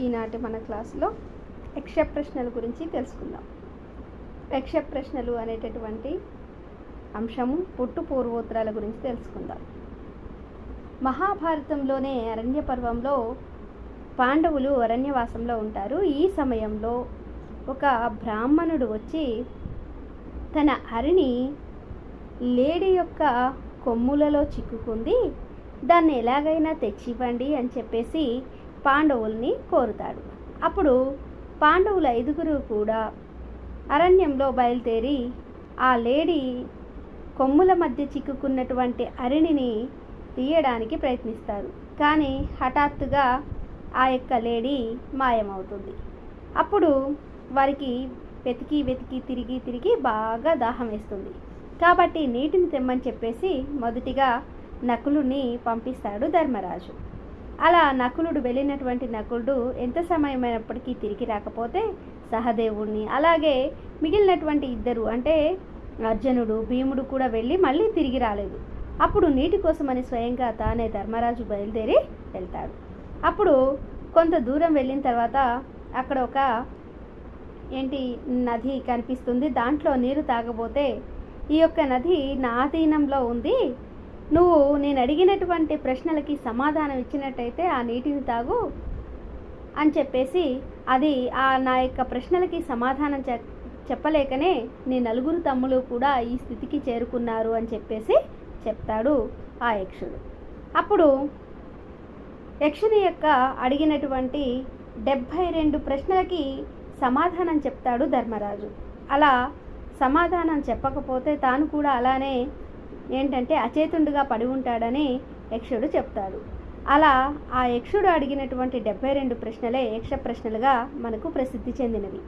ఈనాటి మన క్లాసులో యక్ష ప్రశ్నల గురించి తెలుసుకుందాం. యక్ష ప్రశ్నలు అనేటటువంటి అంశము పుట్టు పూర్వోత్తరాల గురించి తెలుసుకుందాం. మహాభారతంలోనే అరణ్య పర్వంలో పాండవులు అరణ్యవాసంలో ఉంటారు. ఈ సమయంలో ఒక బ్రాహ్మణుడు వచ్చి తన అరిని లేడి యొక్క కొమ్ములలో చిక్కుకుంది, దాన్ని ఎలాగైనా తెచ్చివ్వండి అని చెప్పేసి పాండవుల్ని కోరుతాడు. అప్పుడు పాండవులు 5 కూడా అరణ్యంలో బయలుదేరి ఆ లేడీ కొమ్ముల మధ్య చిక్కుకున్నటువంటి అరిణిని తీయడానికి ప్రయత్నిస్తారు. కానీ హఠాత్తుగా ఆ యొక్క లేడీ మాయమవుతుంది. అప్పుడు వారికి వెతికి తిరిగి బాగా దాహం వేస్తుంది. కాబట్టి నీటిని తెమ్మని చెప్పేసి మొదటిగా నకులుని పంపిస్తాడు ధర్మరాజు. అలా నకులుడు వెళ్ళినటువంటి నకులుడు ఎంత సమయమైనప్పటికీ తిరిగి రాకపోతే సహదేవుడిని, అలాగే మిగిలినటువంటి 2 అంటే అర్జునుడు, భీముడు కూడా వెళ్ళి మళ్ళీ తిరిగి రాలేదు. అప్పుడు నీటి కోసమని స్వయంగా తానే ధర్మరాజు బయలుదేరి వెళ్తాడు. అప్పుడు కొంత దూరం వెళ్ళిన తర్వాత అక్కడ ఒక నది కనిపిస్తుంది. దాంట్లో నీరు తాగబోతే ఈ యొక్క నది నా అధీనంలో ఉంది, నువ్వు నేను అడిగినటువంటి ప్రశ్నలకి సమాధానం ఇచ్చినట్టయితే ఆ నీటిని తాగు అని చెప్పేసి, అది నా యొక్క ప్రశ్నలకి సమాధానం చెప్పలేకనే నీ 4 తమ్ములు కూడా ఈ స్థితికి చేరుకున్నారు అని చెప్పేసి చెప్తాడు ఆ యక్షుడు. అప్పుడు యక్షుని యొక్క అడిగినటువంటి 72 ప్రశ్నలకి సమాధానం చెప్తాడు ధర్మరాజు. అలా సమాధానం చెప్పకపోతే తాను కూడా అలానే అచేతుండుగా పడి ఉంటాడని యక్షుడు చెప్తాడు. అలా ఆ యక్షుడు అడిగినటువంటి 72 ప్రశ్నలే యక్ష ప్రశ్నలుగా మనకు ప్రసిద్ధి చెందినవి.